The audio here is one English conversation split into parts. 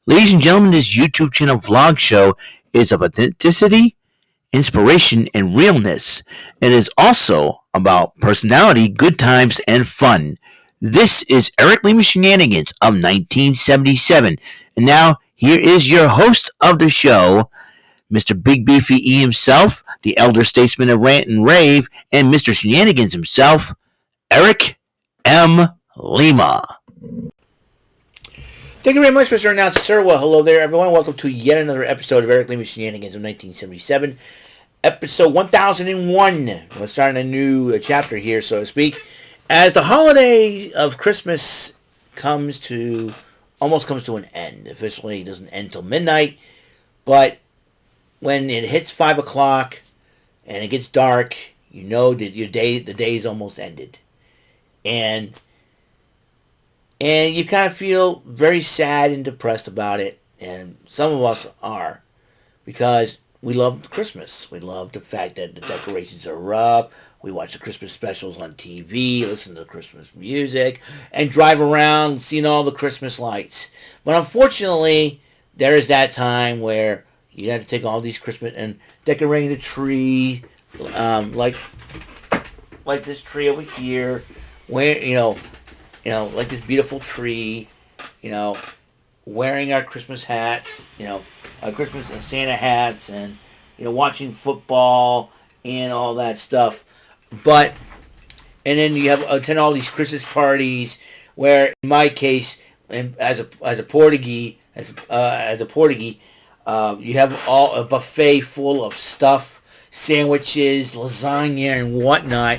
Ladies and gentlemen, this YouTube channel vlog show is of authenticity, inspiration, and realness. It is also about personality, good times, and fun. This is Eric Lima Shenanigans of 1977. And now, here is your host of the show, Mr. Big Beefy E himself, the elder statesman of Rant and Rave, and Mr. Shenanigans himself, Eric M. Lima. Thank you very much, Mr. Announcer, sir. Well, hello there, everyone. Welcome to yet another episode of Eric Lima Shenanigans of 1977. Episode 1001. We're starting a new chapter here, so to speak. As the holiday of Christmas almost comes to an end. Officially, it doesn't end till midnight, but when it hits 5 o'clock and it gets dark, you know that the day's almost ended. And you kind of feel very sad and depressed about it. And some of us are. Because we love Christmas. We love the fact that the decorations are up. We watch the Christmas specials on TV. Listen to the Christmas music. And drive around seeing all the Christmas lights. But unfortunately, there is that time where you have to take all these Christmas and decorating the tree. Like this tree over here. Where, like this beautiful tree, wearing our Christmas hats, our Christmas and Santa hats, and, watching football and all that stuff. And then you have attend all these Christmas parties where, in my case, and as a Portuguese, you have a buffet full of stuff, sandwiches, lasagna, and whatnot,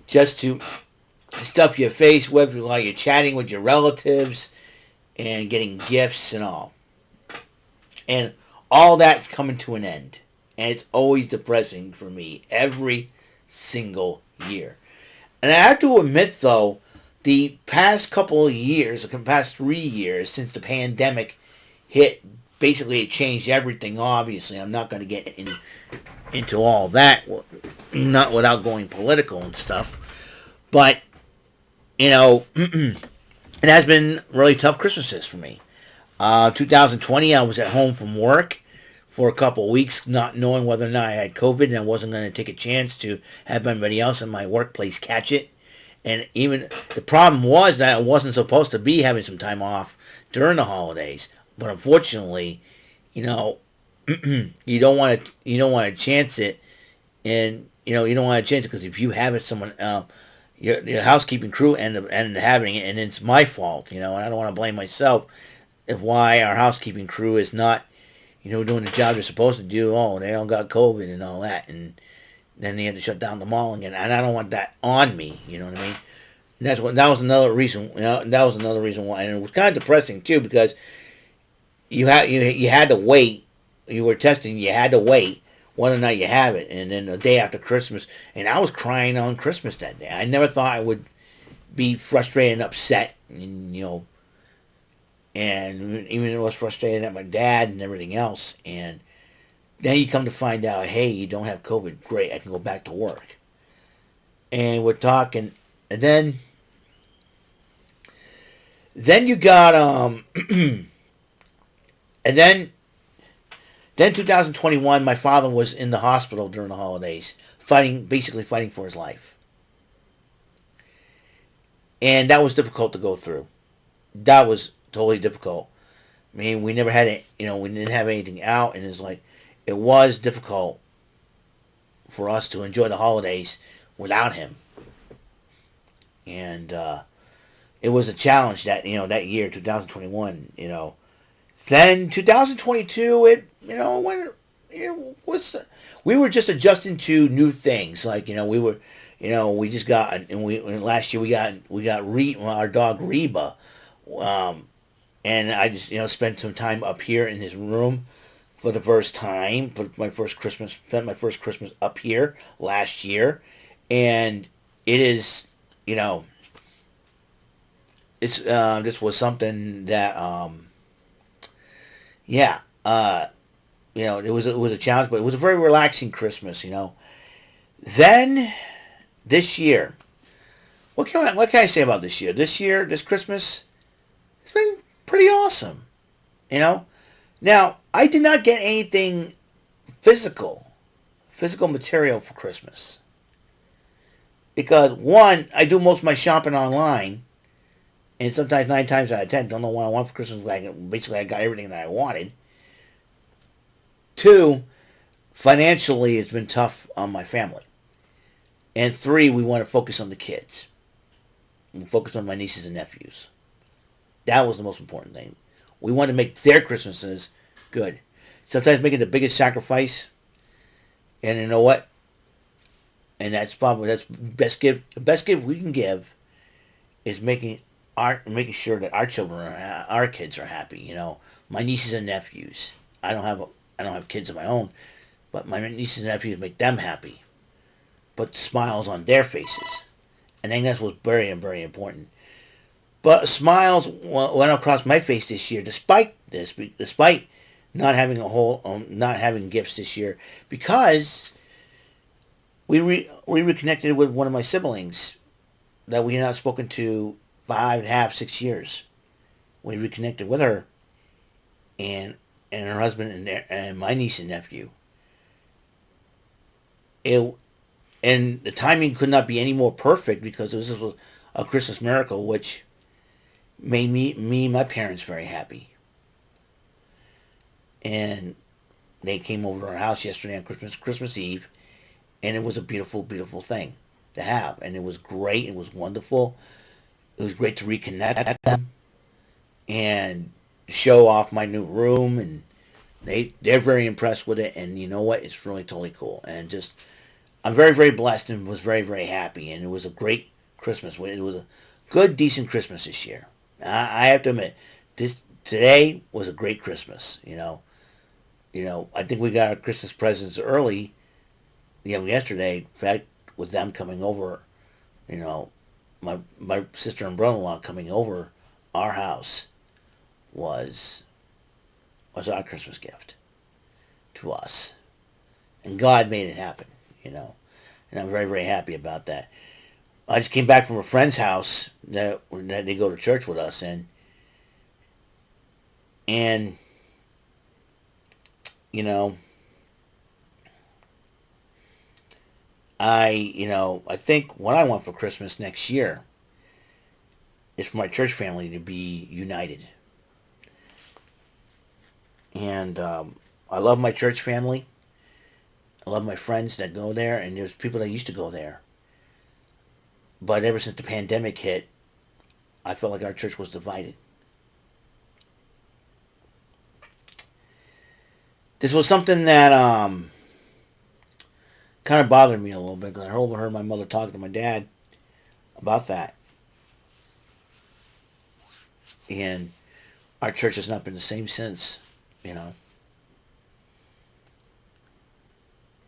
just to stuff your face with while you're chatting with your relatives and getting gifts and all. And all that's coming to an end. And it's always depressing for me every single year. And I have to admit, though, the past couple of years, the past 3 years since the pandemic hit, basically it changed everything, obviously. I'm not going to get into all that, not without going political and stuff. But it has been really tough Christmases for me. 2020, I was at home from work for a couple of weeks, not knowing whether or not I had COVID, and I wasn't going to take a chance to have anybody else in my workplace catch it. And even the problem was that I wasn't supposed to be having some time off during the holidays, but unfortunately, you don't want to chance it, and you don't want to chance it because if you have it, someone your housekeeping crew ended up having it, and it's my fault, and I don't want to blame myself if why our housekeeping crew is not, doing the job they're supposed to do. Oh, they all got COVID and all that, and then they had to shut down the mall again, and I don't want that on me. You know what I mean? And that was another reason. That was another reason why, and it was kind of depressing too because you had to wait. You were testing. You had to wait whether or not you have it, and then the day after Christmas, and I was crying on Christmas that day. I never thought I would be frustrated and upset, and and even I was frustrated at my dad and everything else, and then you come to find out, hey, you don't have COVID, great, I can go back to work. And we're talking, and then you got, and then 2021, my father was in the hospital during the holidays, basically fighting for his life. And that was difficult to go through. That was totally difficult. I mean, we never had it, we didn't have anything out, and it was difficult for us to enjoy the holidays without him. And it was a challenge that year, 2021, Then 2022, we were just adjusting to new things. Like, we just got, and last year we got our dog Reba, and I just, spent some time up here in his room for the first time, spent my first Christmas up here last year, and it is, this was something that, it was a challenge, but it was a very relaxing Christmas, Then, this year, what can I say about this year? This Christmas, it's been pretty awesome. You know. Now I did not get anything physical material for Christmas because one, I do most of my shopping online, and sometimes 9 times out of 10, don't know what I want for Christmas. Like basically, I got everything that I wanted. Two, financially, it's been tough on my family, and three, we want to focus on the kids. We focus on my nieces and nephews. That was the most important thing. We want to make their Christmases good. Sometimes making the biggest sacrifice, and you know what? And that's best gift. The best gift we can give is making sure that our kids are happy. You know, my nieces and nephews. I don't have kids of my own, but my nieces and nephews make them happy. Put smiles on their faces, and I think that's what's very very important. But smiles went across my face this year, despite not having gifts this year, because we reconnected with one of my siblings that we had not spoken to 5.5, 6 years. We reconnected with her and her husband and my niece and nephew. It and the timing could not be any more perfect because this was a Christmas miracle, which made me and my parents very happy. And they came over to our house yesterday on Christmas Eve, and it was a beautiful, beautiful thing to have. And it was great. It was wonderful. It was great to reconnect with them and show off my new room, and they're very impressed with it. And you know what? It's really totally cool. And just I'm very very blessed and was very very happy. And it was a great Christmas. It was a good decent Christmas this year. I have to admit, this today was a great Christmas. I think we got our Christmas presents early. Yesterday, in fact, with them coming over, you know, my sister and brother-in-law coming over our house was our Christmas gift to us, and God made it happen. And I'm very very happy about that. I just came back from a friend's house that they go to church with us, and you know I think what I want for Christmas next year is for my church family to be united. And I love my church family. I love my friends that go there, and there's people that used to go there. But ever since the pandemic hit, I felt like our church was divided. This was something that kind of bothered me a little bit because I overheard my mother talking to my dad about that. And our church has not been the same since, you know.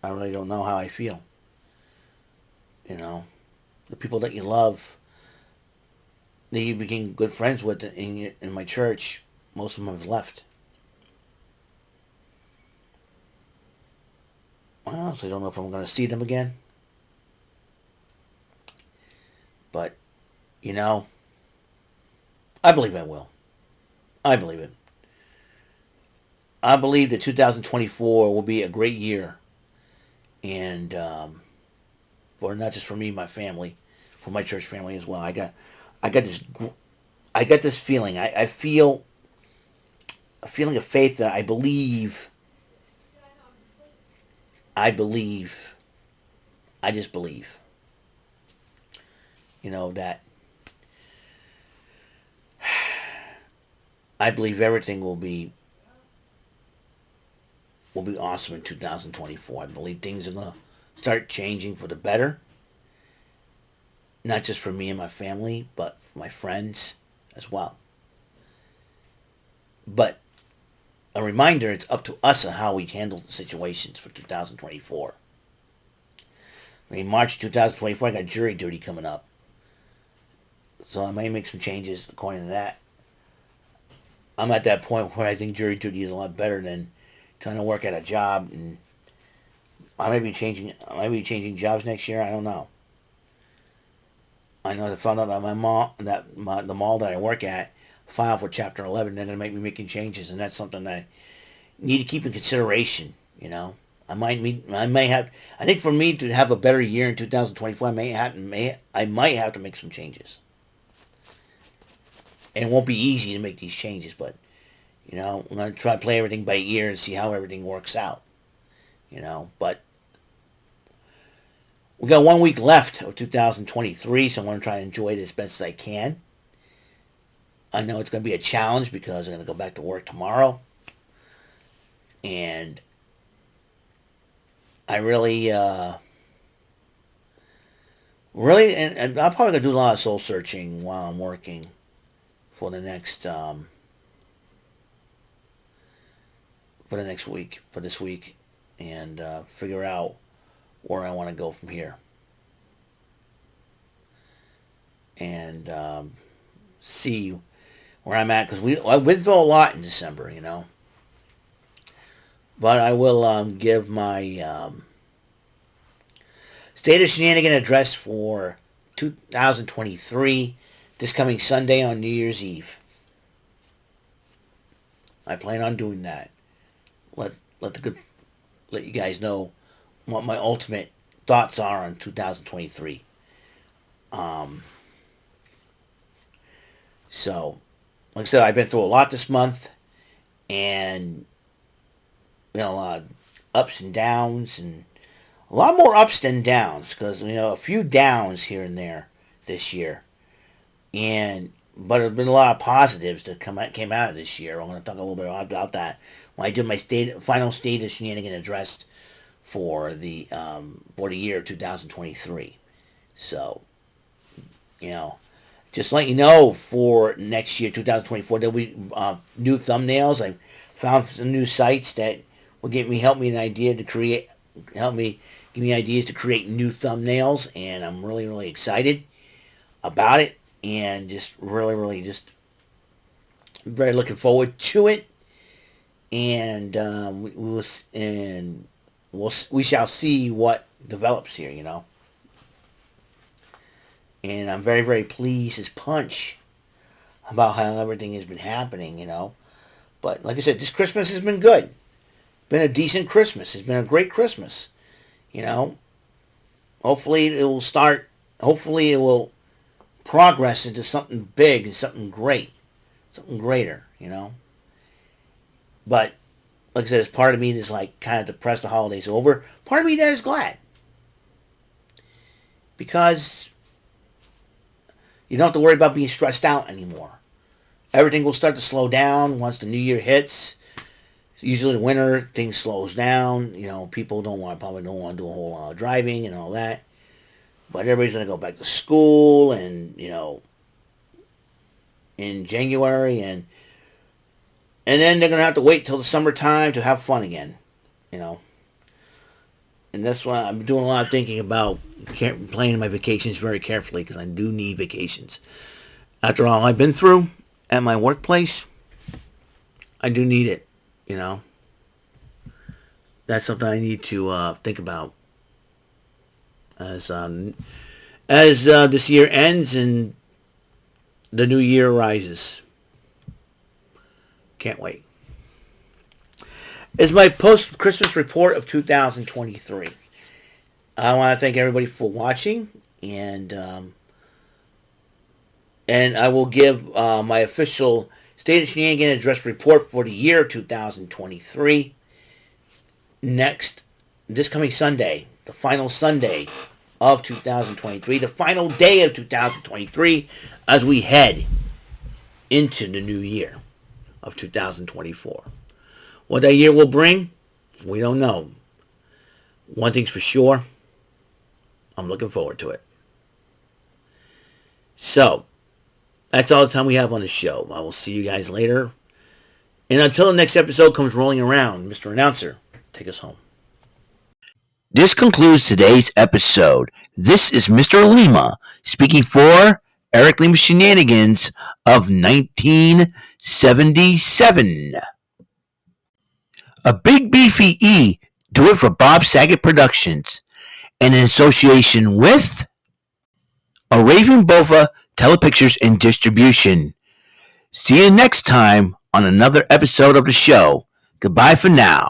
I really don't know how I feel. The people that you love, that you became good friends with in my church, most of them have left. I honestly don't know if I'm going to see them again. But, I believe I will. I believe it. I believe that 2024 will be a great year. And, or not just for me, my family, for my church family as well. I got this feeling. I feel a feeling of faith that I believe. I just believe. That I believe everything will be awesome in 2024. I believe things are going to start changing for the better. Not just for me and my family, but for my friends as well. But a reminder, it's up to us on how we handle the situations for 2024. In March 2024, I got jury duty coming up. So I may make some changes according to that. I'm at that point where I think jury duty is a lot better than trying to work at a job, and I may be changing jobs next year. I don't know. I know I found out that the mall that I work at file for Chapter 11. They're going to make me making changes, and that's something that I need to keep in consideration. I may have. I think for me to have a better year in 2024, I might have to make some changes. And it won't be easy to make these changes, but I'm going to try to play everything by ear and see how everything works out. But we got 1 week left of 2023, so I'm going to try to enjoy it as best as I can. I know it's going to be a challenge because I'm going to go back to work tomorrow. And I really, and I'm probably going to do a lot of soul searching while I'm working for the next, for this week, and figure out where I want to go from here. And see where I'm at, because I went through a lot in December, But I will give my State of Shenanigans address for 2023 this coming Sunday on New Year's Eve. I plan on doing that. Let you guys know what my ultimate thoughts are on 2023. So, like I said, I've been through a lot this month, and a lot of ups and downs, and a lot more ups than downs, because a few downs here and there this year, but there's been a lot of positives that came out of this year. I'm going to talk a little bit about that when I do my final State of Shenanigans address for the year 2023. So, just let you know, for next year 2024, there'll be new thumbnails. I found some new sites that will give me ideas to create new thumbnails, and I'm really, really excited about it, and just really, really just very looking forward to it. And we shall see what develops here, And I'm very, very pleased as punch about how everything has been happening, But like I said, this Christmas has been good. Been a decent Christmas. It's been a great Christmas. Hopefully it will progress into something big and something great. Something greater, But, like I said, there's part of me that's kind of depressed the holidays are over. Part of me that is glad. Because you don't have to worry about being stressed out anymore. Everything will start to slow down once the new year hits. Usually in the winter, things slows down. People probably don't want to do a whole lot of driving and all that. But everybody's going to go back to school, and, in January, and then they're going to have to wait till the summertime to have fun again, And that's why I'm doing a lot of thinking about planning my vacations very carefully, because I do need vacations. After all I've been through at my workplace, I do need it. That's something I need to think about as this year ends and the new year rises. Can't wait. It's my post-Christmas report of 2023. I want to thank everybody for watching, and I will give my official State of Shenanigans address report for the year 2023 this coming Sunday, the final Sunday of 2023, the final day of 2023, as we head into the new year of 2024. What that year will bring, we don't know. One thing's for sure, I'm looking forward to it. So, that's all the time we have on the show. I will see you guys later. And until the next episode comes rolling around, Mr. Announcer, take us home. This concludes today's episode. This is Mr. Lima speaking for Eric Lima Shenanigans of 1977. A big beefy E, do it for Bob Saget Productions, and in association with A Raven Bova Telepictures and Distribution. See you next time on another episode of the show. Goodbye for now.